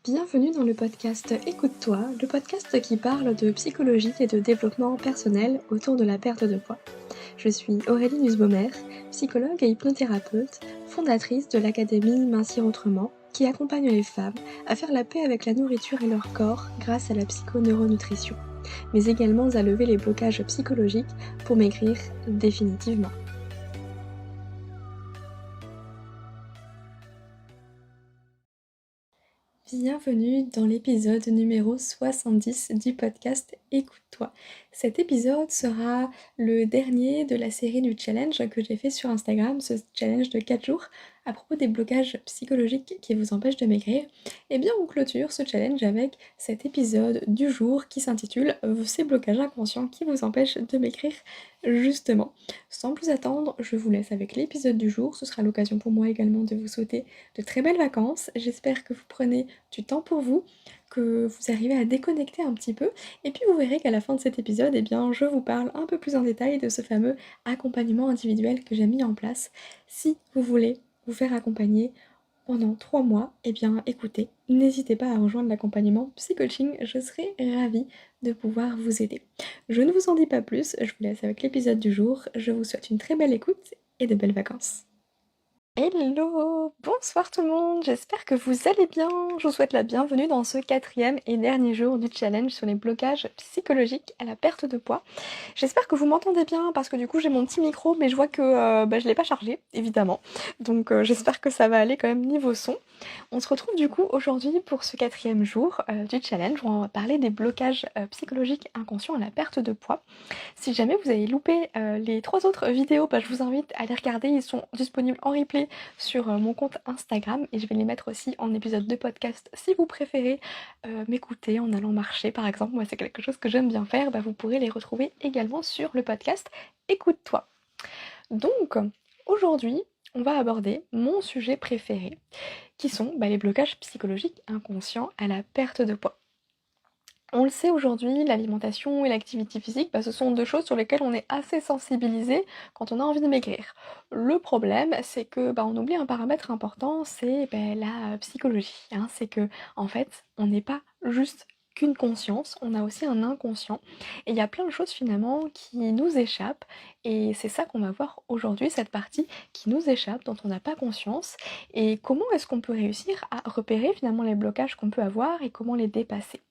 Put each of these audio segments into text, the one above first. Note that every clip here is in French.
Bienvenue dans le podcast Écoute-toi, le podcast qui parle de psychologie et de développement personnel autour de la perte de poids. Je suis Aurélie Nussbaumer, psychologue et hypnothérapeute, fondatrice de l'académie Mincir Autrement, qui accompagne les femmes à faire la paix avec la nourriture et leur corps grâce à la psychoneuronutrition, mais également à lever les blocages psychologiques pour maigrir définitivement. Bienvenue dans l'épisode numéro 70 du podcast Écoute-toi. Cet épisode sera le dernier de la série du challenge que j'ai fait sur Instagram, ce challenge de 4 jours à propos des blocages psychologiques qui vous empêchent de maigrir. Et bien on clôture ce challenge avec cet épisode du jour qui s'intitule Ces blocages inconscients qui vous empêchent de maigrir justement. Sans plus attendre, je vous laisse avec l'épisode du jour. Ce sera l'occasion pour moi également de vous souhaiter de très belles vacances. J'espère que vous prenez du temps pour vous, que vous arrivez à déconnecter un petit peu, et puis vous verrez qu'à la fin de cet épisode, je vous parle un peu plus en détail de ce fameux accompagnement individuel que j'ai mis en place. Si vous voulez vous faire accompagner pendant 3 mois, écoutez, n'hésitez pas à rejoindre l'accompagnement Psy-Coaching, je serai ravie de pouvoir vous aider. Je ne vous en dis pas plus, je vous laisse avec l'épisode du jour, je vous souhaite une très belle écoute et de belles vacances. Hello! Bonsoir tout le monde, j'espère que vous allez bien. Je vous souhaite la bienvenue dans ce 4e et dernier jour du challenge sur les blocages psychologiques à la perte de poids. J'espère que vous m'entendez bien parce que du coup j'ai mon petit micro mais je vois que je l'ai pas chargé évidemment. Donc j'espère que ça va aller quand même niveau son. On se retrouve du coup aujourd'hui pour ce 4e jour du challenge où on va parler des blocages psychologiques inconscients à la perte de poids. Si jamais vous avez loupé les 3 autres vidéos, je vous invite à les regarder, ils sont disponibles en replay sur mon compte Instagram et je vais les mettre aussi en épisode de podcast si vous préférez m'écouter en allant marcher par exemple. Moi c'est quelque chose que j'aime bien faire, vous pourrez les retrouver également sur le podcast Écoute-toi. Donc aujourd'hui on va aborder mon sujet préféré qui sont les blocages psychologiques inconscients à la perte de poids. On le sait aujourd'hui, l'alimentation et l'activité physique, ce sont 2 choses sur lesquelles on est assez sensibilisé quand on a envie de maigrir. Le problème, c'est que on oublie un paramètre important, c'est la psychologie. C'est que en fait, on n'est pas juste qu'une conscience, on a aussi un inconscient. Et il y a plein de choses finalement qui nous échappent. Et c'est ça qu'on va voir aujourd'hui, cette partie qui nous échappe, dont on n'a pas conscience. Et comment est-ce qu'on peut réussir à repérer finalement les blocages qu'on peut avoir et comment les dépasser.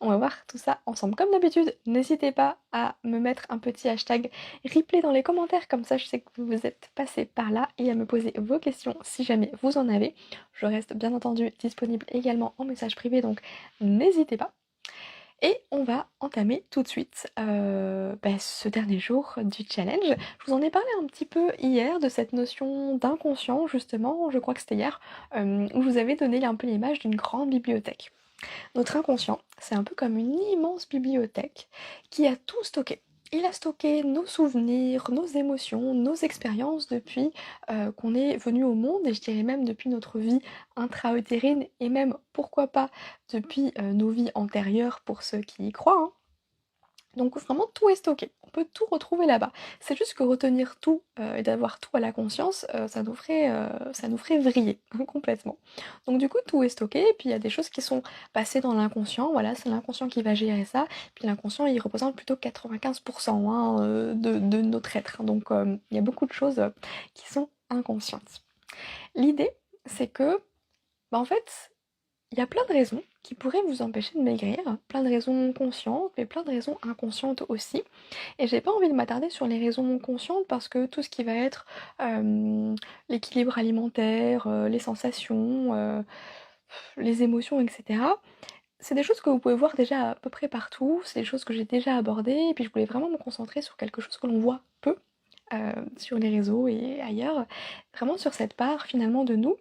On va voir tout ça ensemble. Comme d'habitude, n'hésitez pas à me mettre un petit hashtag replay dans les commentaires, comme ça je sais que vous êtes passé par là, et à me poser vos questions si jamais vous en avez. Je reste bien entendu disponible également en message privé, donc n'hésitez pas. Et on va entamer tout de suite ce dernier jour du challenge. Je vous en ai parlé un petit peu hier de cette notion d'inconscient, justement, je crois que c'était hier, où je vous avais donné un peu l'image d'une grande bibliothèque. Notre inconscient, c'est un peu comme une immense bibliothèque qui a tout stocké. Il a stocké nos souvenirs, nos émotions, nos expériences depuis qu'on est venu au monde, et je dirais même depuis notre vie intra-utérine, et même, pourquoi pas, depuis nos vies antérieures pour ceux qui y croient. Donc vraiment tout est stocké, on peut tout retrouver là-bas. C'est juste que retenir tout et d'avoir tout à la conscience, ça nous ferait vriller complètement. Donc du coup tout est stocké, et puis il y a des choses qui sont passées dans l'inconscient, voilà, c'est l'inconscient qui va gérer ça, puis l'inconscient il représente plutôt 95% de notre être, donc il y a beaucoup de choses qui sont inconscientes. L'idée c'est que, en fait, il y a plein de raisons qui pourraient vous empêcher de maigrir, plein de raisons conscientes, mais plein de raisons inconscientes aussi. Et j'ai pas envie de m'attarder sur les raisons conscientes parce que tout ce qui va être l'équilibre alimentaire, les sensations, les émotions, etc., c'est des choses que vous pouvez voir déjà à peu près partout, c'est des choses que j'ai déjà abordées, et puis je voulais vraiment me concentrer sur quelque chose que l'on voit peu sur les réseaux et ailleurs, vraiment sur cette part finalement de nous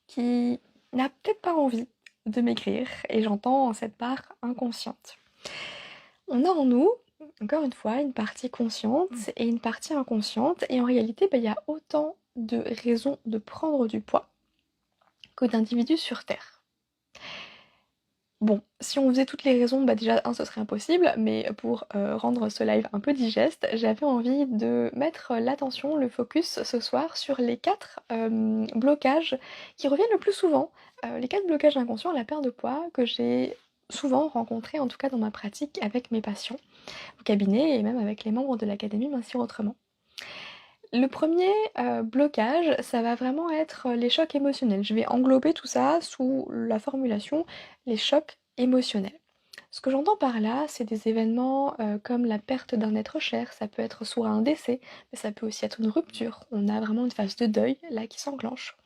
qui n'a peut-être pas envie de maigrir, et j'entends cette part inconsciente. On a en nous, encore une fois, une partie consciente et une partie inconsciente, et en réalité, il y a autant de raisons de prendre du poids que d'individus sur Terre. Bon, si on faisait toutes les raisons, déjà, ce serait impossible, mais pour rendre ce live un peu digeste, j'avais envie de mettre l'attention, le focus ce soir sur les 4 blocages qui reviennent le plus souvent les 4 blocages inconscients à la perte de poids que j'ai souvent rencontrés, en tout cas dans ma pratique avec mes patients au cabinet et même avec les membres de l'académie Mincir Autrement. Le premier blocage, ça va vraiment être les chocs émotionnels. Je vais englober tout ça sous la formulation les chocs émotionnels. Ce que j'entends par là, c'est des événements comme la perte d'un être cher, ça peut être soit un décès, mais ça peut aussi être une rupture. On a vraiment une phase de deuil là qui s'enclenche.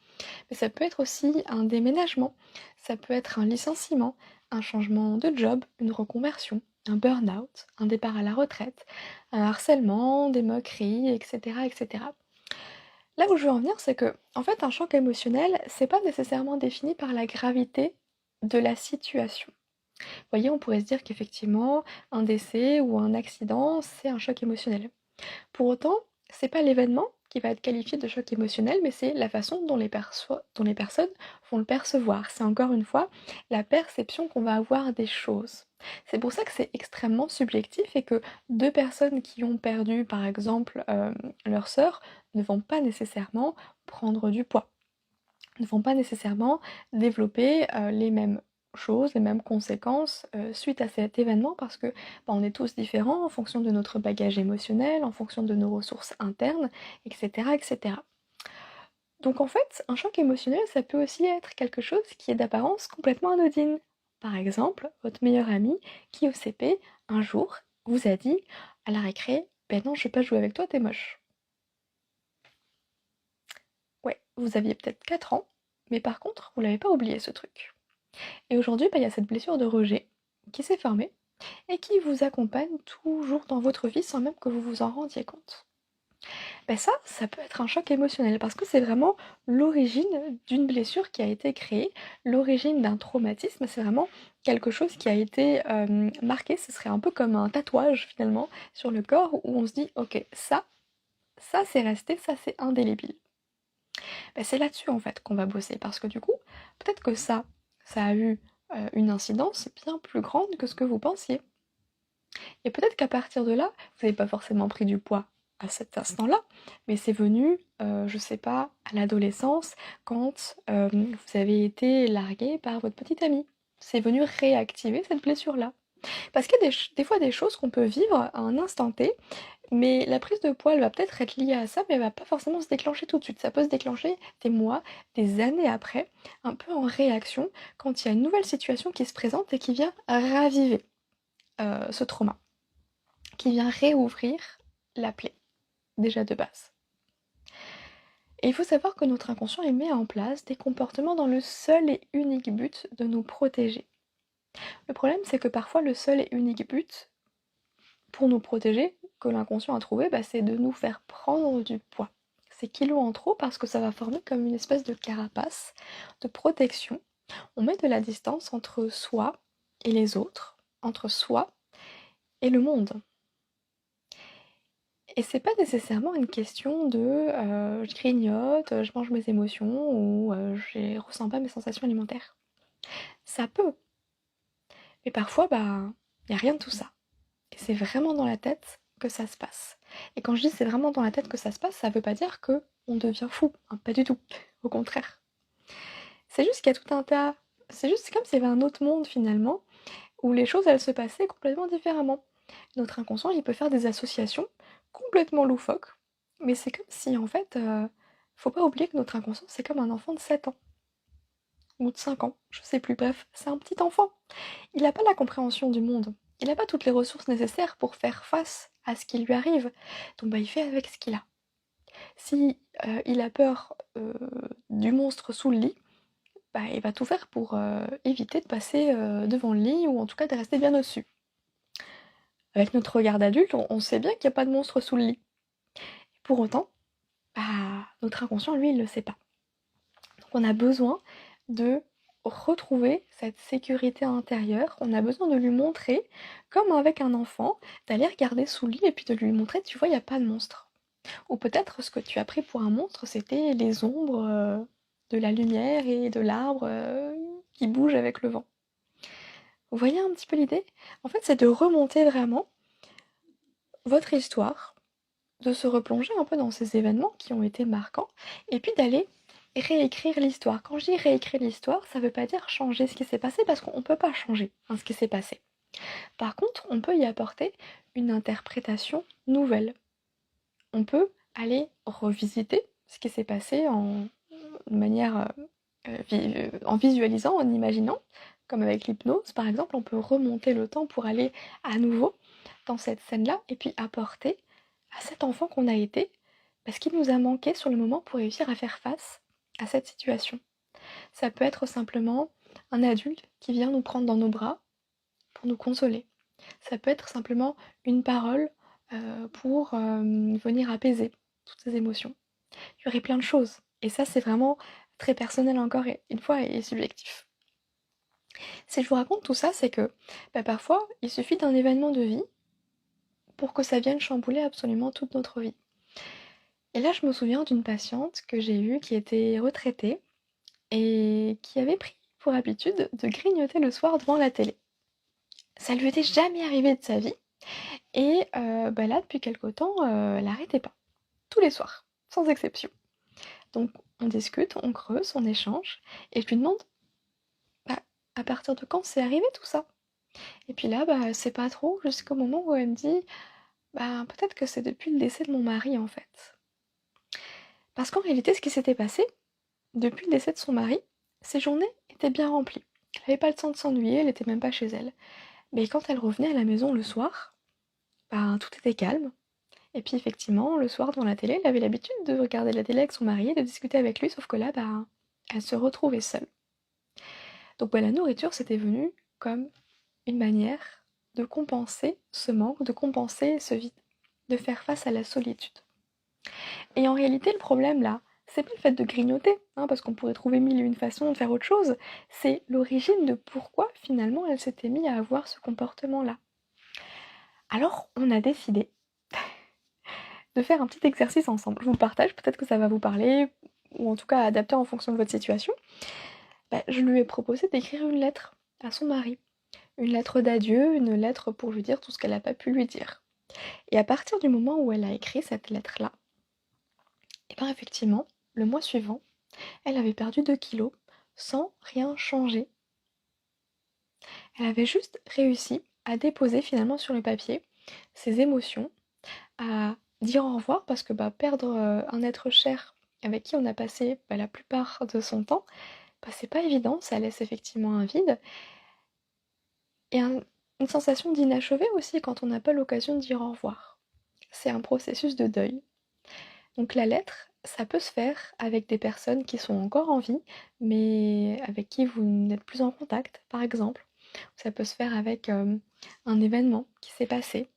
Mais ça peut être aussi un déménagement, ça peut être un licenciement, un changement de job, une reconversion, un burn-out, un départ à la retraite, un harcèlement, des moqueries, etc., etc. Là où je veux en venir, c'est que, en fait, un choc émotionnel, c'est pas nécessairement défini par la gravité de la situation. Vous voyez, on pourrait se dire qu'effectivement, un décès ou un accident, c'est un choc émotionnel. Pour autant, c'est pas l'événement qui va être qualifié de choc émotionnel, mais c'est la façon dont dont les personnes vont le percevoir. C'est encore une fois la perception qu'on va avoir des choses. C'est pour ça que c'est extrêmement subjectif et que deux personnes qui ont perdu, par exemple, leur sœur, ne vont pas nécessairement prendre du poids, ne vont pas nécessairement développer les mêmes choses, les mêmes conséquences suite à cet événement parce que on est tous différents en fonction de notre bagage émotionnel, en fonction de nos ressources internes, etc. etc. Donc en fait, un choc émotionnel, ça peut aussi être quelque chose qui est d'apparence complètement anodine. Par exemple, votre meilleur ami qui au CP, un jour, vous a dit à la récré, ben non, je vais pas jouer avec toi, t'es moche. Ouais, vous aviez peut-être 4 ans, mais par contre, vous l'avez pas oublié ce truc. Et aujourd'hui, il y a cette blessure de rejet qui s'est fermée et qui vous accompagne toujours dans votre vie sans même que vous vous en rendiez compte. Ça peut être un choc émotionnel parce que c'est vraiment l'origine d'une blessure qui a été créée, l'origine d'un traumatisme, c'est vraiment quelque chose qui a été marqué, ce serait un peu comme un tatouage finalement sur le corps où on se dit ok, ça c'est resté, ça c'est indélébile. C'est là-dessus en fait qu'on va bosser parce que du coup, peut-être que ça a eu une incidence bien plus grande que ce que vous pensiez. Et peut-être qu'à partir de là, vous n'avez pas forcément pris du poids à cet instant-là, mais c'est venu, je sais pas, à l'adolescence, quand vous avez été largué par votre petite amie. C'est venu réactiver cette blessure-là. Parce qu'il y a des fois des choses qu'on peut vivre à un instant T, mais la prise de poids, elle va peut-être être liée à ça, mais elle va pas forcément se déclencher tout de suite. Ça peut se déclencher des mois, des années après, un peu en réaction, quand il y a une nouvelle situation qui se présente et qui vient raviver ce trauma, qui vient réouvrir la plaie, déjà de base. Et il faut savoir que notre inconscient, il met en place des comportements dans le seul et unique but de nous protéger. Le problème, c'est que parfois, le seul et unique but pour nous protéger, que l'inconscient a trouvé, c'est de nous faire prendre du poids. C'est kilos en trop parce que ça va former comme une espèce de carapace de protection. On met de la distance entre soi et les autres, entre soi et le monde. Et c'est pas nécessairement une question de je grignote, je mange mes émotions ou je ressens pas mes sensations alimentaires. Ça peut, mais parfois, y a rien de tout ça. Et c'est vraiment dans la tête que ça se passe. Et quand je dis c'est vraiment dans la tête que ça se passe, ça veut pas dire que on devient fou, hein, pas du tout. Au contraire. C'est juste qu'il y a tout un tas. C'est comme s'il y avait un autre monde finalement, où les choses elles se passaient complètement différemment. Notre inconscient il peut faire des associations complètement loufoques, mais c'est comme si en fait, faut pas oublier que notre inconscient c'est comme un enfant de 7 ans. Ou de 5 ans, je sais plus, bref, c'est un petit enfant. Il n'a pas la compréhension du monde. Il n'a pas toutes les ressources nécessaires pour faire face à ce qui lui arrive. Donc il fait avec ce qu'il a. Si il a peur du monstre sous le lit, il va tout faire pour éviter de passer devant le lit ou en tout cas de rester bien au-dessus. Avec notre regard d'adulte, on sait bien qu'il n'y a pas de monstre sous le lit. Pour autant, notre inconscient, lui, il ne le sait pas. Donc on a besoin de retrouver cette sécurité intérieure, on a besoin de lui montrer, comme avec un enfant, d'aller regarder sous le lit et puis de lui montrer, tu vois, il n'y a pas de monstre. Ou peut-être ce que tu as pris pour un monstre, c'était les ombres de la lumière et de l'arbre qui bouge avec le vent. Vous voyez un petit peu l'idée? En fait, c'est de remonter vraiment votre histoire, de se replonger un peu dans ces événements qui ont été marquants, et puis d'aller réécrire l'histoire. Quand je dis réécrire l'histoire, ça veut pas dire changer ce qui s'est passé, parce qu'on peut pas changer ce qui s'est passé. Par contre, on peut y apporter une interprétation nouvelle. On peut aller revisiter ce qui s'est passé en visualisant, en imaginant, comme avec l'hypnose par exemple, on peut remonter le temps pour aller à nouveau dans cette scène-là et puis apporter à cet enfant qu'on a été ce qu'il nous a manqué sur le moment pour réussir à faire face à cette situation. Ça peut être simplement un adulte qui vient nous prendre dans nos bras pour nous consoler. Ça peut être simplement une parole pour venir apaiser toutes ces émotions. Il y aurait plein de choses. Et ça, c'est vraiment très personnel encore une fois et subjectif. Si je vous raconte tout ça, c'est que parfois, il suffit d'un événement de vie pour que ça vienne chambouler absolument toute notre vie. Et là, je me souviens d'une patiente que j'ai eue qui était retraitée et qui avait pris pour habitude de grignoter le soir devant la télé. Ça lui était jamais arrivé de sa vie. Et là, depuis quelque temps, elle n'arrêtait pas. Tous les soirs, sans exception. Donc, on discute, on creuse, on échange, et je lui demande à partir de quand c'est arrivé tout ça. Et puis là, c'est pas trop, jusqu'au moment où elle me dit peut-être que c'est depuis le décès de mon mari en fait. Parce qu'en réalité, ce qui s'était passé, depuis le décès de son mari, ses journées étaient bien remplies. Elle n'avait pas le temps de s'ennuyer, elle était même pas chez elle. Mais quand elle revenait à la maison le soir, tout était calme. Et puis effectivement, le soir devant la télé, elle avait l'habitude de regarder la télé avec son mari et de discuter avec lui, sauf que là, elle se retrouvait seule. Donc la nourriture, c'était venu comme une manière de compenser ce manque, de compenser ce vide, de faire face à la solitude. Et en réalité, le problème là, c'est pas le fait de grignoter, parce qu'on pourrait trouver mille et une façons de faire autre chose, c'est l'origine de pourquoi finalement elle s'était mise à avoir ce comportement-là. Alors, on a décidé de faire un petit exercice ensemble. Je vous le partage, peut-être que ça va vous parler, ou en tout cas adapter en fonction de votre situation. Je lui ai proposé d'écrire une lettre à son mari. Une lettre d'adieu, une lettre pour lui dire tout ce qu'elle n'a pas pu lui dire. Et à partir du moment où elle a écrit cette lettre-là, effectivement, le mois suivant, elle avait perdu 2 kilos sans rien changer. Elle avait juste réussi à déposer finalement sur le papier ses émotions, à dire au revoir parce que perdre un être cher avec qui on a passé la plupart de son temps, c'est pas évident, ça laisse effectivement un vide. Et une sensation d'inachevé aussi quand on n'a pas l'occasion de dire au revoir. C'est un processus de deuil. Donc la lettre, ça peut se faire avec des personnes qui sont encore en vie, mais avec qui vous n'êtes plus en contact, par exemple. Ça peut se faire avec un événement qui s'est passé.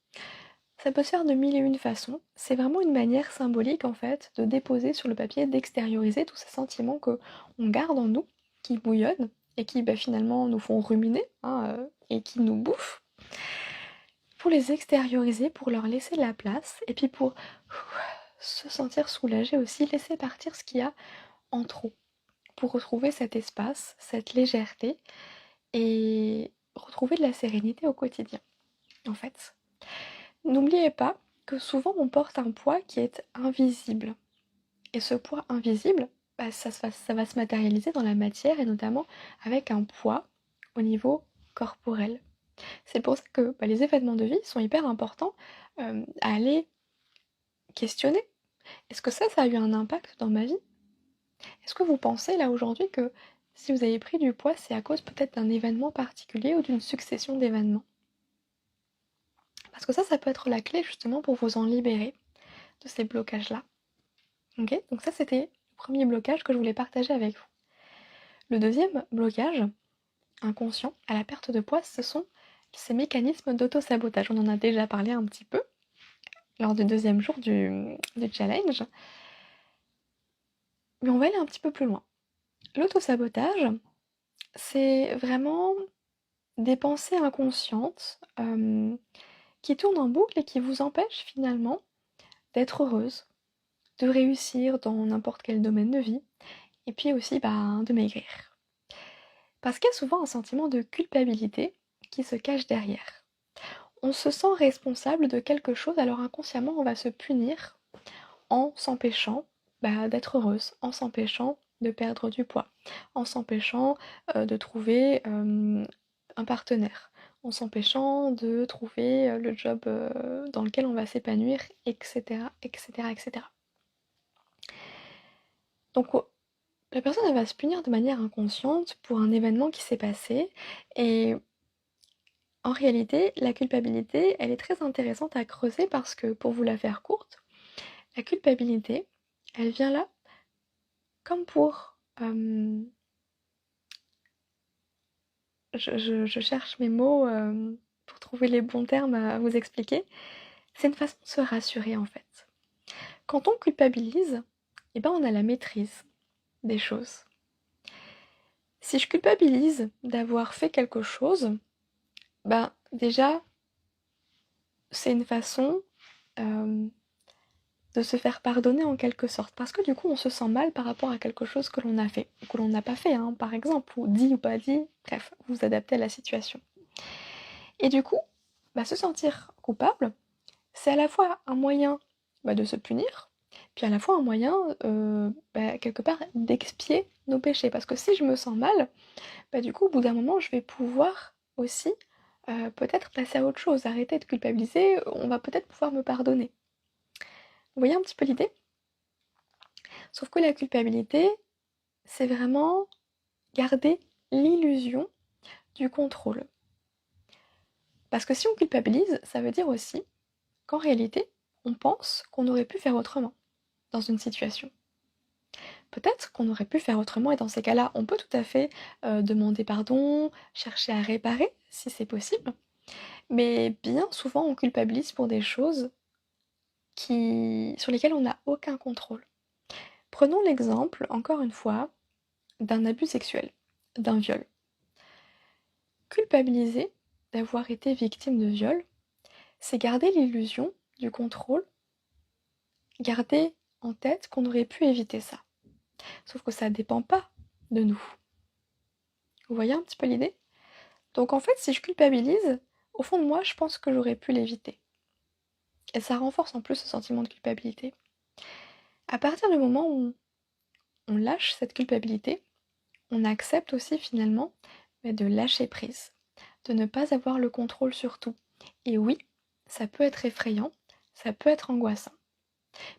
Ça peut se faire de mille et une façons. C'est vraiment une manière symbolique, en fait, de déposer sur le papier, d'extérioriser tous ces sentiments qu'on garde en nous, qui bouillonnent, et qui finalement nous font ruminer, et qui nous bouffent. Pour les extérioriser, pour leur laisser de la place, et puis pour se sentir soulagé aussi, laisser partir ce qu'il y a en trop, pour retrouver cet espace, cette légèreté, et retrouver de la sérénité au quotidien, en fait. N'oubliez pas que souvent on porte un poids qui est invisible. Et ce poids invisible, ça va se matérialiser dans la matière et notamment avec un poids au niveau corporel. C'est pour ça que les événements de vie sont hyper importants à aller questionner. Est-ce que ça a eu un impact dans ma vie? Est-ce que vous pensez là aujourd'hui que si vous avez pris du poids, c'est à cause peut-être d'un événement particulier ou d'une succession d'événements? Parce que ça peut être la clé justement pour vous en libérer de ces blocages-là. Ok, donc ça c'était le premier blocage que je voulais partager avec vous. Le deuxième blocage, inconscient, à la perte de poids, ce sont ces mécanismes d'auto-sabotage. On en a déjà parlé un petit peu lors du deuxième jour du challenge. Mais on va aller un petit peu plus loin. L'auto-sabotage, c'est vraiment des pensées inconscientes qui tournent en boucle et qui vous empêchent finalement d'être heureuse, de réussir dans n'importe quel domaine de vie, et puis aussi de maigrir. Parce qu'il y a souvent un sentiment de culpabilité qui se cache derrière. On se sent responsable de quelque chose, alors inconsciemment on va se punir en s'empêchant d'être heureuse, en s'empêchant de perdre du poids, en s'empêchant de trouver un partenaire, en s'empêchant de trouver le job dans lequel on va s'épanouir, etc., etc., etc. Donc la personne elle va se punir de manière inconsciente pour un événement qui s'est passé et en réalité la culpabilité elle est très intéressante à creuser parce que pour vous la faire courte, la culpabilité elle vient là comme pour... je cherche mes mots pour trouver les bons termes à vous expliquer. C'est une façon de se rassurer en fait. Quand on culpabilise, eh ben on a la maîtrise des choses. Si je culpabilise d'avoir fait quelque chose, ben déjà c'est une façon de se faire pardonner en quelque sorte. Parce que du coup on se sent mal par rapport à quelque chose que l'on a fait, ou que l'on n'a pas fait, hein, par exemple, ou dit ou pas dit, bref, vous vous adaptez à la situation. Et du coup, bah, se sentir coupable, c'est à la fois un moyen de se punir, puis à la fois un moyen, quelque part, d'expier nos péchés. Parce que si je me sens mal, du coup, au bout d'un moment, je vais pouvoir aussi peut-être passer à autre chose, arrêter de culpabiliser, on va peut-être pouvoir me pardonner. Vous voyez un petit peu l'idée? Sauf que la culpabilité, c'est vraiment garder l'illusion du contrôle. Parce que si on culpabilise, ça veut dire aussi qu'en réalité, on pense qu'on aurait pu faire autrement dans une situation. Peut-être qu'on aurait pu faire autrement et dans ces cas-là, on peut tout à fait demander pardon, chercher à réparer si c'est possible. Mais bien souvent, on culpabilise pour des choses sur lesquelles on n'a aucun contrôle. Prenons l'exemple, encore une fois, d'un abus sexuel, d'un viol. Culpabiliser d'avoir été victime de viol, c'est garder l'illusion du contrôle, garder en tête qu'on aurait pu éviter ça. Sauf que ça ne dépend pas de nous. Vous voyez un petit peu l'idée? Donc en fait, si je culpabilise, au fond de moi, je pense que j'aurais pu l'éviter. Et ça renforce en plus ce sentiment de culpabilité. À partir du moment où on lâche cette culpabilité, on accepte aussi finalement de lâcher prise, de ne pas avoir le contrôle sur tout. Et oui, ça peut être effrayant, ça peut être angoissant.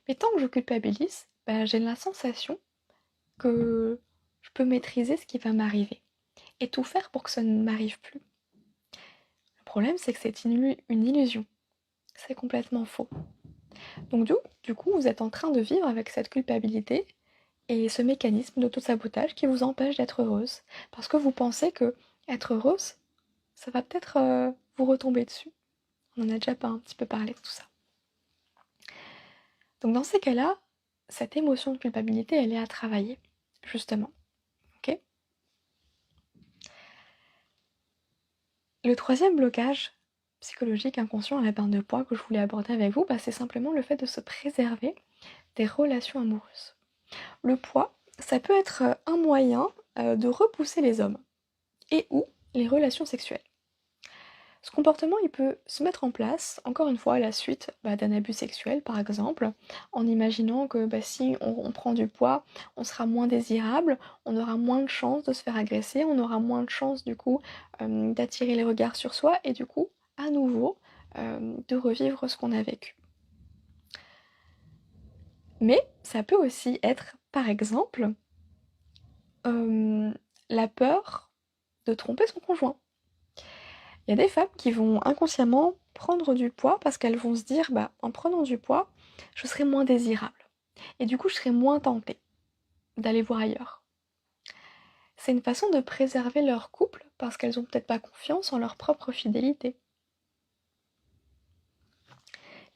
Mais tant que je culpabilise, j'ai la sensation que je peux maîtriser ce qui va m'arriver et tout faire pour que ça ne m'arrive plus. Le problème, c'est que c'est une illusion. C'est complètement faux. Donc du coup, vous êtes en train de vivre avec cette culpabilité et ce mécanisme d'auto-sabotage qui vous empêche d'être heureuse. Parce que vous pensez que être heureuse, ça va peut-être vous retomber dessus. On en a déjà pas un petit peu parlé de tout ça. Donc dans ces cas-là, cette émotion de culpabilité, elle est à travailler, justement. Ok ? Le troisième blocage psychologique inconscient à la perte de poids que je voulais aborder avec vous, c'est simplement le fait de se préserver des relations amoureuses. Le poids, ça peut être un moyen de repousser les hommes et ou les relations sexuelles. Ce comportement, il peut se mettre en place, encore une fois, à la suite d'un abus sexuel, par exemple, en imaginant que si on prend du poids, on sera moins désirable, on aura moins de chances de se faire agresser, on aura moins de chances, du coup, d'attirer les regards sur soi, et du coup, à nouveau, de revivre ce qu'on a vécu. Mais ça peut aussi être, par exemple, la peur de tromper son conjoint. Il y a des femmes qui vont inconsciemment prendre du poids parce qu'elles vont se dire en prenant du poids, je serai moins désirable. Et du coup, je serai moins tentée d'aller voir ailleurs. C'est une façon de préserver leur couple parce qu'elles n'ont peut-être pas confiance en leur propre fidélité.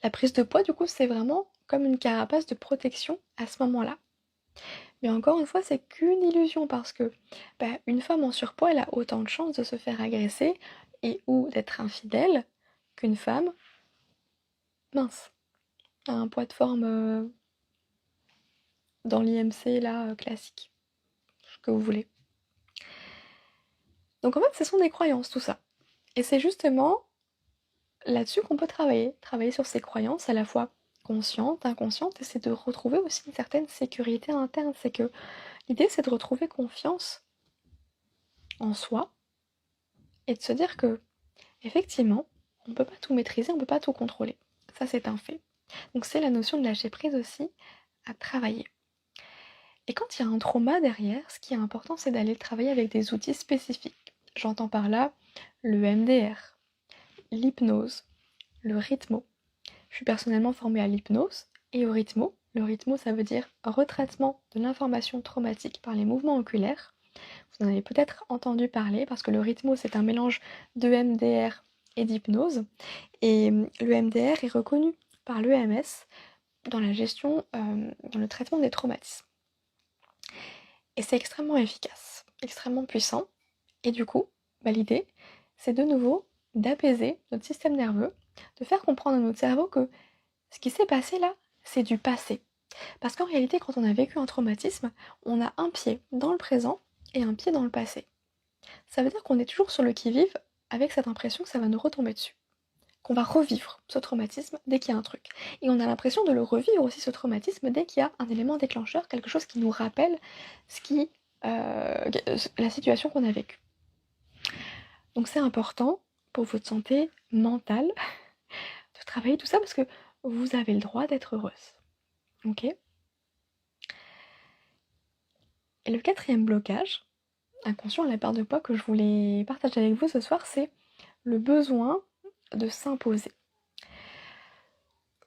La prise de poids, du coup, c'est vraiment comme une carapace de protection à ce moment-là. Mais encore une fois, c'est qu'une illusion parce que une femme en surpoids, elle a autant de chances de se faire agresser et ou d'être infidèle qu'une femme mince, à un poids de forme dans l'IMC là, classique, ce que vous voulez. Donc en fait, ce sont des croyances, tout ça. Et c'est justement là-dessus qu'on peut travailler sur ces croyances à la fois conscientes, inconscientes, et c'est de retrouver aussi une certaine sécurité interne. C'est que L'idée, c'est de retrouver confiance en soi et de se dire que, effectivement, on ne peut pas tout maîtriser, on ne peut pas tout contrôler. Ça, c'est un fait. Donc c'est la notion de lâcher prise aussi à travailler. Et quand il y a un trauma derrière, ce qui est important, c'est d'aller travailler avec des outils spécifiques. J'entends par là le MDR, l'hypnose, le rythmo. Je suis personnellement formée à l'hypnose et au rythmo. Le rythmo, ça veut dire retraitement de l'information traumatique par les mouvements oculaires. Vous en avez peut-être entendu parler parce que le rythmo, c'est un mélange de MDR et d'hypnose. Et le MDR est reconnu par l'EMS dans la gestion, dans le traitement des traumatismes. Et c'est extrêmement efficace, extrêmement puissant. Et du coup, l'idée, c'est de nouveau d'apaiser notre système nerveux, de faire comprendre à notre cerveau que ce qui s'est passé là, c'est du passé. Parce qu'en réalité, quand on a vécu un traumatisme, on a un pied dans le présent et un pied dans le passé. Ça veut dire qu'on est toujours sur le qui-vive avec cette impression que ça va nous retomber dessus. Qu'on va revivre ce traumatisme dès qu'il y a un truc. Et on a l'impression de le revivre aussi, ce traumatisme, dès qu'il y a un élément déclencheur, quelque chose qui nous rappelle la situation qu'on a vécue. Donc c'est important pour votre santé mentale de travailler tout ça parce que vous avez le droit d'être heureuse. Ok ? Et le quatrième blocage, inconscient à la perte de poids que je voulais partager avec vous ce soir, c'est le besoin de s'imposer.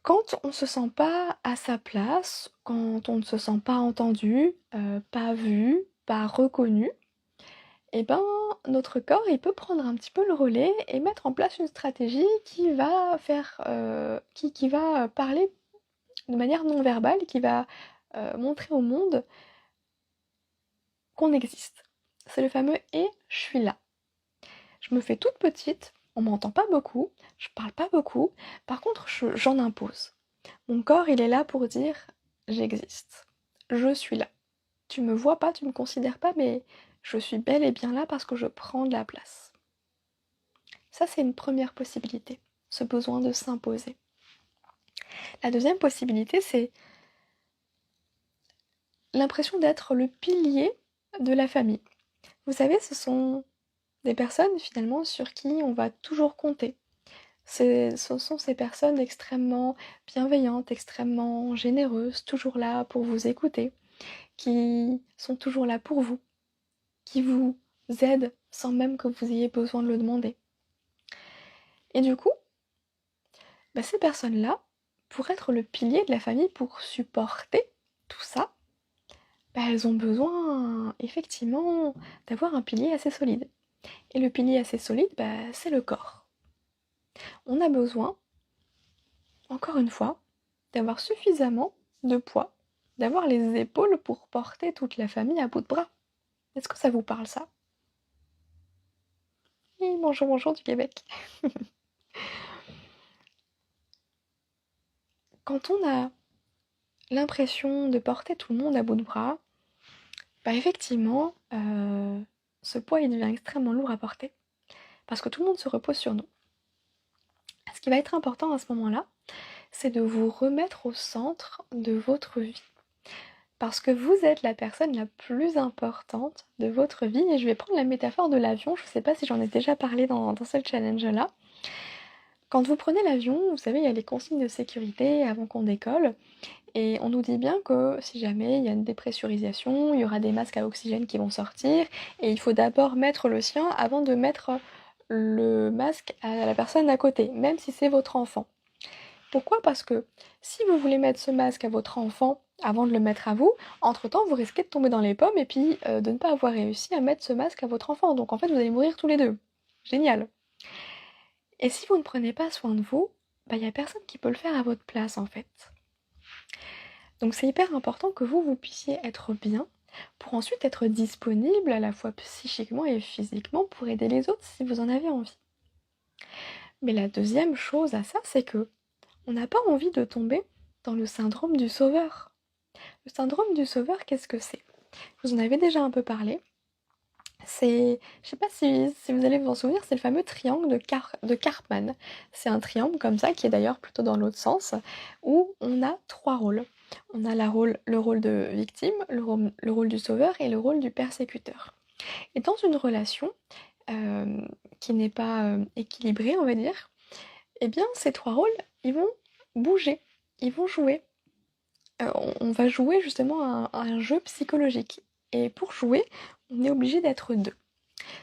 Quand on ne se sent pas à sa place, quand on ne se sent pas entendu, pas vu, pas reconnu, et notre corps il peut prendre un petit peu le relais et mettre en place une stratégie qui va qui va parler de manière non verbale, qui va montrer au monde qu'on existe. C'est le fameux « et je suis là ». Je me fais toute petite, on m'entend pas beaucoup, je parle pas beaucoup, par contre j'en impose. Mon corps il est là pour dire « j'existe, je suis là ». Tu me vois pas, tu me considères pas, mais je suis bel et bien là parce que je prends de la place. Ça, c'est une première possibilité, ce besoin de s'imposer. La deuxième possibilité, c'est l'impression d'être le pilier de la famille. Vous savez, ce sont des personnes finalement sur qui on va toujours compter. Ce sont ces personnes extrêmement bienveillantes, extrêmement généreuses, toujours là pour vous écouter, qui sont toujours là pour vous, qui vous aident sans même que vous ayez besoin de le demander. Et du coup, ces personnes-là, pour être le pilier de la famille, pour supporter tout ça, elles ont besoin effectivement d'avoir un pilier assez solide. Et le pilier assez solide, c'est le corps. On a besoin, encore une fois, d'avoir suffisamment de poids, d'avoir les épaules pour porter toute la famille à bout de bras. Est-ce que ça vous parle ça ? Oui, bonjour, bonjour du Québec. Quand on a l'impression de porter tout le monde à bout de bras, effectivement, ce poids il devient extrêmement lourd à porter parce que tout le monde se repose sur nous. Ce qui va être important à ce moment-là, c'est de vous remettre au centre de votre vie. Parce que vous êtes la personne la plus importante de votre vie. Et je vais prendre la métaphore de l'avion. Je ne sais pas si j'en ai déjà parlé dans ce challenge-là. Quand vous prenez l'avion, vous savez, il y a les consignes de sécurité avant qu'on décolle. Et on nous dit bien que si jamais il y a une dépressurisation, il y aura des masques à oxygène qui vont sortir. Et il faut d'abord mettre le sien avant de mettre le masque à la personne à côté, même si c'est votre enfant. Pourquoi ? Parce que si vous voulez mettre ce masque à votre enfant avant de le mettre à vous, entre-temps vous risquez de tomber dans les pommes et puis de ne pas avoir réussi à mettre ce masque à votre enfant. Donc en fait vous allez mourir tous les deux. Génial. Et si vous ne prenez pas soin de vous, il n'y a personne qui peut le faire à votre place en fait. Donc c'est hyper important que vous puissiez être bien pour ensuite être disponible à la fois psychiquement et physiquement pour aider les autres si vous en avez envie. Mais la deuxième chose à ça, c'est que on n'a pas envie de tomber dans le syndrome du sauveur. Le syndrome du sauveur, qu'est-ce que c'est ? Je vous en avais déjà un peu parlé. C'est, je sais pas si vous allez vous en souvenir, c'est le fameux triangle de Karpman. C'est un triangle comme ça, qui est d'ailleurs plutôt dans l'autre sens, où on a 3 rôles. On a le rôle de victime, le rôle du sauveur et le rôle du persécuteur. Et dans une relation qui n'est pas équilibrée, on va dire, eh bien ces trois rôles, ils vont bouger, ils vont jouer. On va jouer justement à un jeu psychologique. Et pour jouer, on est obligé d'être deux.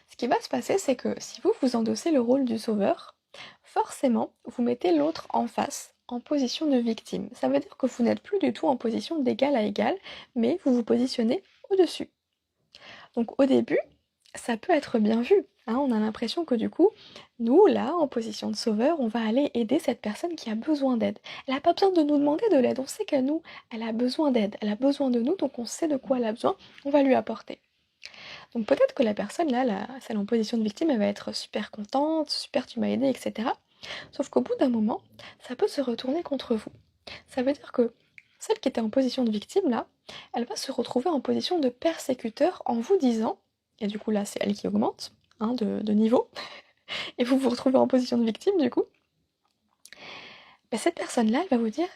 Ce qui va se passer, c'est que si vous endossez le rôle du sauveur, forcément, vous mettez l'autre en face, en position de victime. Ça veut dire que vous n'êtes plus du tout en position d'égal à égal, mais vous vous positionnez au-dessus. Donc au début, ça peut être bien vu. Hein, on a l'impression que du coup, nous, là, en position de sauveur, on va aller aider cette personne qui a besoin d'aide. Elle n'a pas besoin de nous demander de l'aide, on sait qu'elle elle a besoin d'aide, elle a besoin de nous, donc on sait de quoi elle a besoin, on va lui apporter. Donc peut-être que la personne, là, celle en position de victime, elle va être super contente, super tu m'as aidé, etc. Sauf qu'au bout d'un moment, ça peut se retourner contre vous. Ça veut dire que celle qui était en position de victime, là, elle va se retrouver en position de persécuteur en vous disant, et du coup là c'est elle qui augmente hein, de niveau, et vous vous retrouvez en position de victime du coup, bah, cette personne-là, elle va vous dire,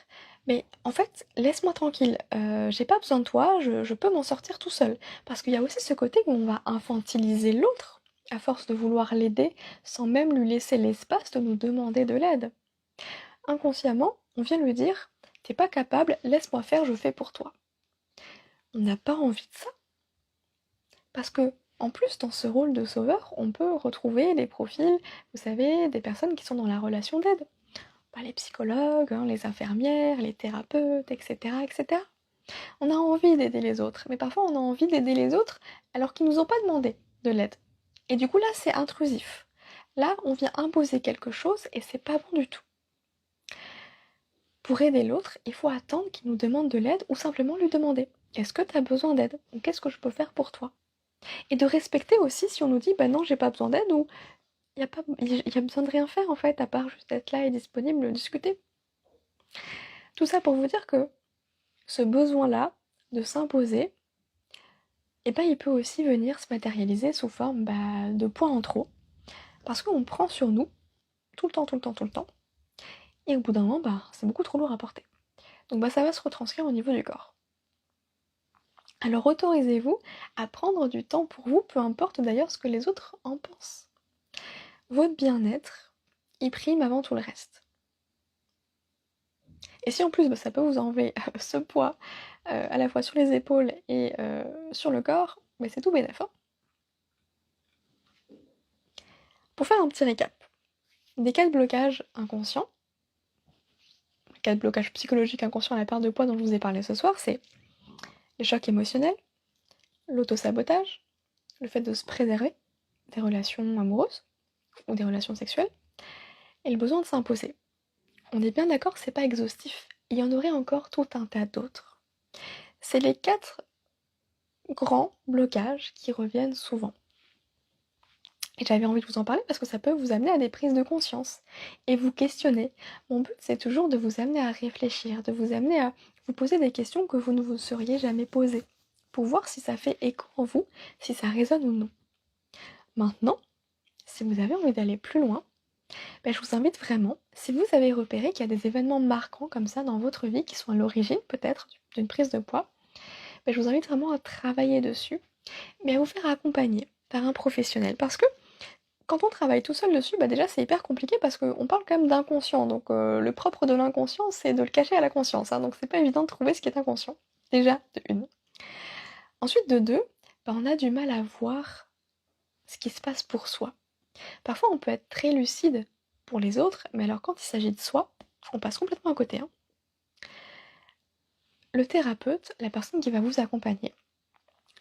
mais en fait, laisse-moi tranquille, j'ai pas besoin de toi, je peux m'en sortir tout seul. Parce qu'il y a aussi ce côté où on va infantiliser l'autre, à force de vouloir l'aider, sans même lui laisser l'espace de nous demander de l'aide. Inconsciemment, on vient lui dire, t'es pas capable, laisse-moi faire, je fais pour toi. On n'a pas envie de ça. Parce que, en plus, dans ce rôle de sauveur, on peut retrouver des profils, vous savez, des personnes qui sont dans la relation d'aide. Pas les psychologues, hein, les infirmières, les thérapeutes, etc., etc. On a envie d'aider les autres, mais parfois on a envie d'aider les autres alors qu'ils nous ont pas demandé de l'aide. Et du coup là c'est intrusif. Là on vient imposer quelque chose et c'est pas bon du tout. Pour aider l'autre, il faut attendre qu'il nous demande de l'aide ou simplement lui demander est-ce que tu as besoin d'aide ou qu'est-ce que je peux faire pour toi. Et de respecter aussi si on nous dit bah non j'ai pas besoin d'aide ou il y a besoin de rien faire en fait à part juste être là et disponible, discuter. Tout ça pour vous dire que ce besoin-là de s'imposer, et ben, il peut aussi venir se matérialiser sous forme de poids en trop. Parce qu'on prend sur nous, tout le temps, tout le temps, tout le temps. Et au bout d'un moment, c'est beaucoup trop lourd à porter. Donc ça va se retranscrire au niveau du corps. Alors autorisez-vous à prendre du temps pour vous, peu importe d'ailleurs ce que les autres en pensent. Votre bien-être, il prime avant tout le reste. Et si en plus ça peut vous enlever ce poids à la fois sur les épaules et sur le corps, c'est tout bénef. Hein. Pour faire un petit récap, des cas de blocage inconscient, cas de blocage psychologique inconscient à la perte de poids dont je vous ai parlé ce soir, c'est les chocs émotionnels, l'autosabotage, le fait de se préserver des relations amoureuses ou des relations sexuelles, et le besoin de s'imposer. On est bien d'accord, c'est pas exhaustif. Il y en aurait encore tout un tas d'autres. C'est les 4 grands blocages qui reviennent souvent. Et j'avais envie de vous en parler parce que ça peut vous amener à des prises de conscience et vous questionner. Mon but, c'est toujours de vous amener à réfléchir, de vous amener à vous poser des questions que vous ne vous seriez jamais posées, pour voir si ça fait écho en vous, si ça résonne ou non. Maintenant, si vous avez envie d'aller plus loin, je vous invite vraiment, si vous avez repéré qu'il y a des événements marquants comme ça dans votre vie qui sont à l'origine peut-être d'une prise de poids, je vous invite vraiment à travailler dessus, mais à vous faire accompagner par un professionnel. Parce que quand on travaille tout seul dessus, déjà c'est hyper compliqué parce qu'on parle quand même d'inconscient. Donc le propre de l'inconscient, c'est de le cacher à la conscience. Hein, donc c'est pas évident de trouver ce qui est inconscient. Déjà, de une. Ensuite, de deux, on a du mal à voir ce qui se passe pour soi. Parfois, on peut être très lucide pour les autres, mais alors quand il s'agit de soi, on passe complètement à côté. Hein. Le thérapeute, la personne qui va vous accompagner,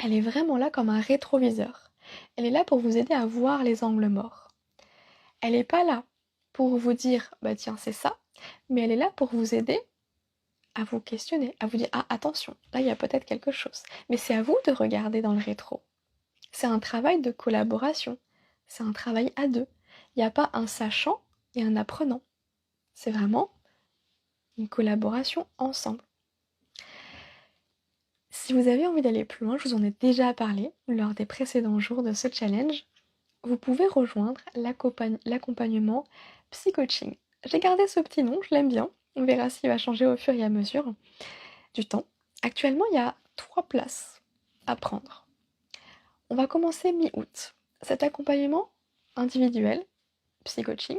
elle est vraiment là comme un rétroviseur. Elle est là pour vous aider à voir les angles morts. Elle n'est pas là pour vous dire tiens c'est ça, mais elle est là pour vous aider à vous questionner, à vous dire ah attention, là il y a peut-être quelque chose. Mais c'est à vous de regarder dans le rétro. C'est un travail de collaboration, c'est un travail à deux. Il n'y a pas un sachant et un apprenant. C'est vraiment une collaboration ensemble. Si vous avez envie d'aller plus loin, je vous en ai déjà parlé lors des précédents jours de ce challenge, vous pouvez rejoindre l'accompagnement psy-coaching. J'ai gardé ce petit nom, je l'aime bien, on verra s'il va changer au fur et à mesure. du temps. Actuellement, il y a 3 places à prendre. On va commencer mi-août. Cet accompagnement individuel, psy-coaching,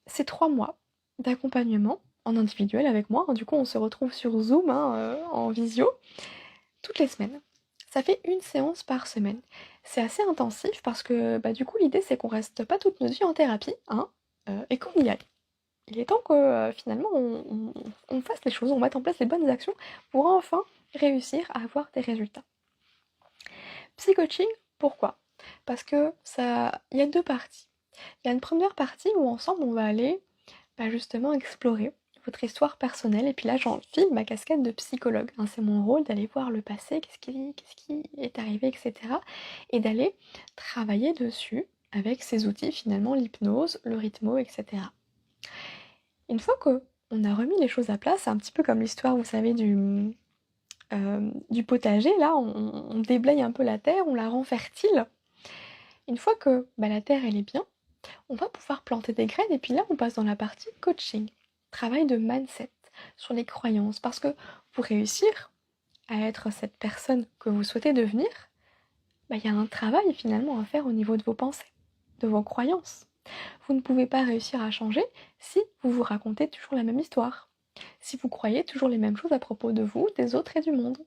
c'est 3 mois d'accompagnement en individuel avec moi. Du coup, on se retrouve sur Zoom, en visio, toutes les semaines. Ça fait 1 séance par semaine. C'est assez intensif parce que du coup, l'idée c'est qu'on reste pas toute notre vie en thérapie, et qu'on y aille. Il est temps que finalement on fasse les choses, on mette en place les bonnes actions pour enfin réussir à avoir des résultats. Psy-coaching, pourquoi? Parce que il y a 2 parties. Il y a une première partie où ensemble on va aller justement explorer votre histoire personnelle, et puis là j'enfile ma casquette de psychologue. C'est mon rôle d'aller voir le passé, qu'est-ce qui est arrivé, etc. Et d'aller travailler dessus avec ces outils finalement, l'hypnose, le rythmo, etc. Une fois qu'on a remis les choses à plat, c'est un petit peu comme l'histoire, vous savez, du potager, là, on déblaye un peu la terre, on la rend fertile. Une fois que la terre, elle est bien, on va pouvoir planter des graines, et puis là, on passe dans la partie coaching. Travail de mindset, sur les croyances, parce que pour réussir à être cette personne que vous souhaitez devenir, il y a un travail finalement à faire au niveau de vos pensées, de vos croyances. Vous ne pouvez pas réussir à changer si vous vous racontez toujours la même histoire, si vous croyez toujours les mêmes choses à propos de vous, des autres et du monde.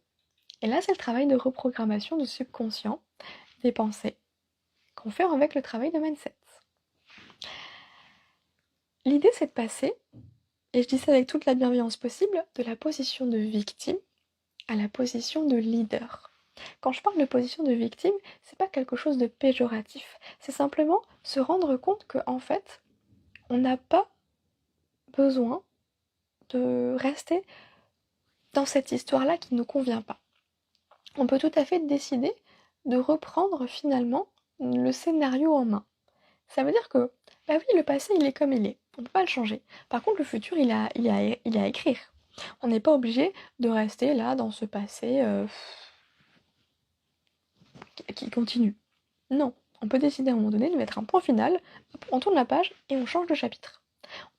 Et là, c'est le travail de reprogrammation du subconscient, des pensées, qu'on fait avec le travail de mindset. L'idée, c'est de passer, et je dis ça avec toute la bienveillance possible, de la position de victime à la position de leader. Quand je parle de position de victime, c'est pas quelque chose de péjoratif. C'est simplement se rendre compte qu'en fait, on n'a pas besoin de rester dans cette histoire-là qui ne nous convient pas. On peut tout à fait décider de reprendre finalement le scénario en main. Ça veut dire que, oui, le passé, il est comme il est. On ne peut pas le changer. Par contre, le futur, il a à écrire. On n'est pas obligé de rester là, dans ce passé qui continue. Non. On peut décider à un moment donné de mettre un point final, on tourne la page et on change de chapitre.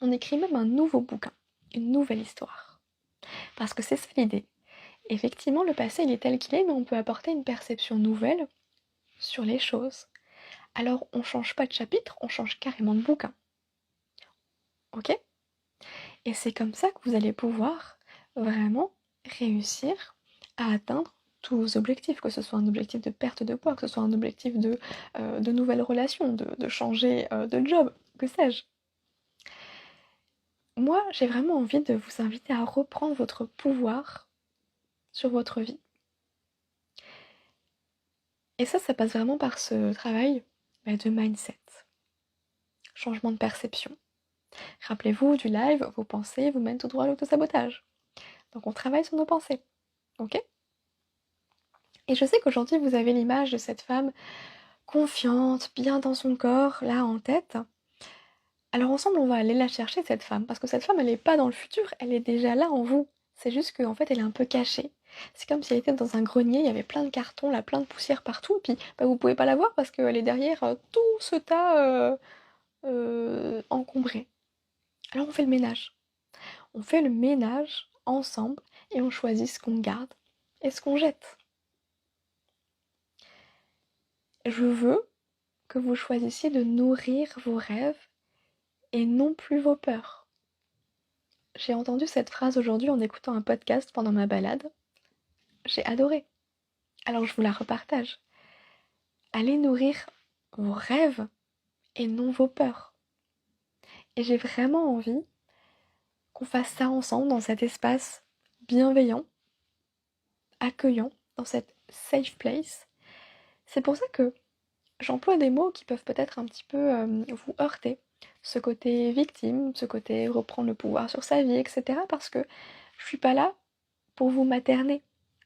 On écrit même un nouveau bouquin, une nouvelle histoire. Parce que c'est ça l'idée. Effectivement, le passé, il est tel qu'il est, mais on peut apporter une perception nouvelle sur les choses. Alors, on change pas de chapitre, on change carrément de bouquin. Ok? Et c'est comme ça que vous allez pouvoir vraiment réussir à atteindre tous vos objectifs, que ce soit un objectif de perte de poids, que ce soit un objectif de nouvelles relations, de changer de job, que sais-je. Moi, j'ai vraiment envie de vous inviter à reprendre votre pouvoir sur votre vie. Et ça passe vraiment par ce travail de mindset, changement de perception. Rappelez-vous du live, vos pensées vous mènent tout droit à l'autosabotage. Donc on travaille sur nos pensées, ok? Et je sais qu'aujourd'hui vous avez l'image de cette femme confiante, bien dans son corps, là en tête. Alors ensemble on va aller la chercher cette femme, parce que cette femme elle n'est pas dans le futur, elle est déjà là en vous. C'est juste qu'en fait elle est un peu cachée. C'est comme si elle était dans un grenier, il y avait plein de cartons, là, plein de poussière partout, et puis vous pouvez pas la voir parce qu'elle est derrière tout ce tas encombré. Alors on fait le ménage. On fait le ménage ensemble et on choisit ce qu'on garde et ce qu'on jette. Je veux que vous choisissiez de nourrir vos rêves et non plus vos peurs. J'ai entendu cette phrase aujourd'hui en écoutant un podcast pendant ma balade. J'ai adoré. Alors je vous la repartage. Allez nourrir vos rêves et non vos peurs. Et j'ai vraiment envie qu'on fasse ça ensemble dans cet espace bienveillant, accueillant, dans cette safe place. C'est pour ça que j'emploie des mots qui peuvent peut-être un petit peu vous heurter. Ce côté victime, ce côté reprendre le pouvoir sur sa vie, etc. Parce que je suis pas là pour vous materner,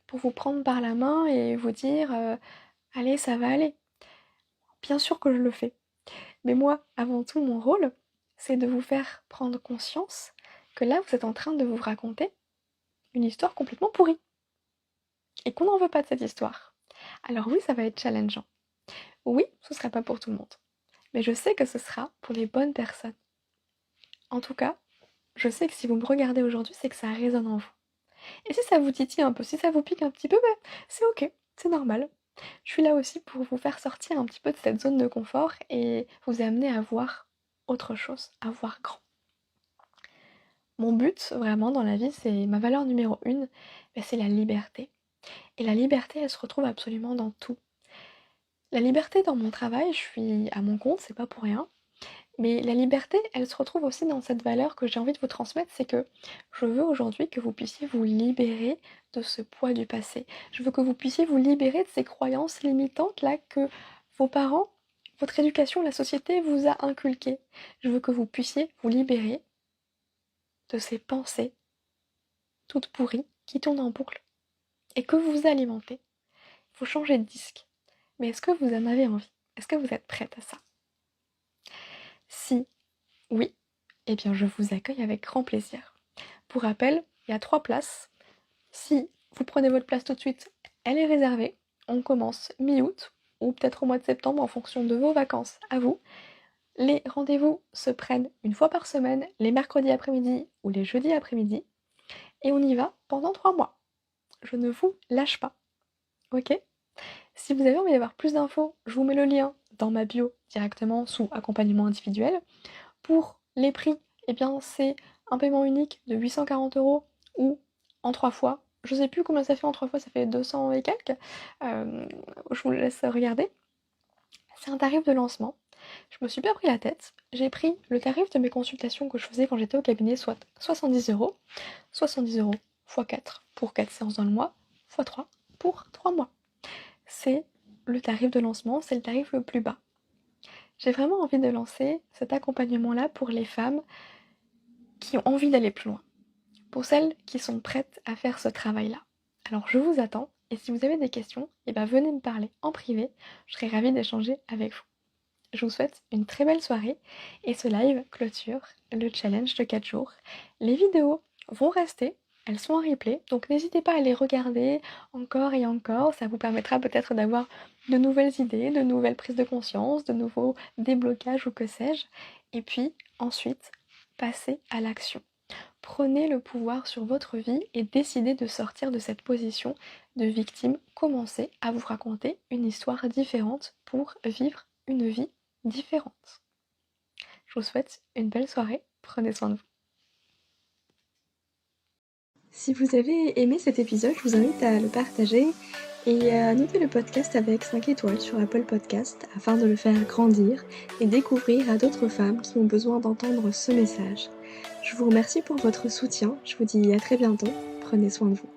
pour vous prendre par la main et vous dire allez, ça va aller. Bien sûr que je le fais. Mais moi, avant tout, mon rôle, c'est de vous faire prendre conscience que là, vous êtes en train de vous raconter une histoire complètement pourrie. Et qu'on n'en veut pas de cette histoire. Alors oui, ça va être challengeant. Oui, ce ne sera pas pour tout le monde. Mais je sais que ce sera pour les bonnes personnes. En tout cas, je sais que si vous me regardez aujourd'hui, c'est que ça résonne en vous. Et si ça vous titille un peu, si ça vous pique un petit peu, bah, c'est OK, c'est normal. Je suis là aussi pour vous faire sortir un petit peu de cette zone de confort et vous amener à voir autre chose, à voir grand. Mon but vraiment dans la vie, c'est ma valeur numéro 1, bah, c'est la liberté. Et la liberté, elle se retrouve absolument dans tout. La liberté dans mon travail, je suis à mon compte, c'est pas pour rien. Mais la liberté, elle se retrouve aussi dans cette valeur que j'ai envie de vous transmettre, c'est que je veux aujourd'hui que vous puissiez vous libérer de ce poids du passé. Je veux que vous puissiez vous libérer de ces croyances limitantes là que vos parents, votre éducation, la société vous a inculquées. Je veux que vous puissiez vous libérer de ces pensées toutes pourries qui tournent en boucle et que vous alimentez. Il faut changer de disque. Mais est-ce que vous en avez envie? Est-ce que vous êtes prête à ça? Si oui, eh bien je vous accueille avec grand plaisir. Pour rappel, il y a 3 places. Si vous prenez votre place tout de suite, elle est réservée. On commence mi-août ou peut-être au mois de septembre en fonction de vos vacances à vous. Les rendez-vous se prennent une fois par semaine, les mercredis après-midi ou les jeudis après-midi. Et on y va pendant 3 mois. Je ne vous lâche pas. Ok? Si vous avez envie d'avoir plus d'infos, je vous mets le lien dans ma bio directement sous accompagnement individuel. Pour les prix, eh bien c'est un paiement unique de 840 € ou en 3 fois. Je sais plus combien ça fait en 3 fois, ça fait 200 et quelques. Je vous laisse regarder. C'est un tarif de lancement. Je me suis pas pris la tête. J'ai pris le tarif de mes consultations que je faisais quand j'étais au cabinet, soit 70 €. 70 € x 4 pour 4 séances dans le mois, x 3 pour 3 mois. C'est le tarif de lancement, c'est le tarif le plus bas. J'ai vraiment envie de lancer cet accompagnement-là pour les femmes qui ont envie d'aller plus loin, pour celles qui sont prêtes à faire ce travail-là. Alors je vous attends, et si vous avez des questions, eh ben venez me parler en privé, je serai ravie d'échanger avec vous. Je vous souhaite une très belle soirée, et ce live clôture le challenge de 4 jours. Les vidéos vont rester, elles sont en replay, donc n'hésitez pas à les regarder encore et encore, ça vous permettra peut-être d'avoir de nouvelles idées, de nouvelles prises de conscience, de nouveaux déblocages ou que sais-je. Et puis ensuite, passez à l'action. Prenez le pouvoir sur votre vie et décidez de sortir de cette position de victime. Commencez à vous raconter une histoire différente pour vivre une vie différente. Je vous souhaite une belle soirée, prenez soin de vous. Si vous avez aimé cet épisode, je vous invite à le partager et à noter le podcast avec 5 étoiles sur Apple Podcast afin de le faire grandir et découvrir à d'autres femmes qui ont besoin d'entendre ce message. Je vous remercie pour votre soutien, je vous dis à très bientôt, prenez soin de vous.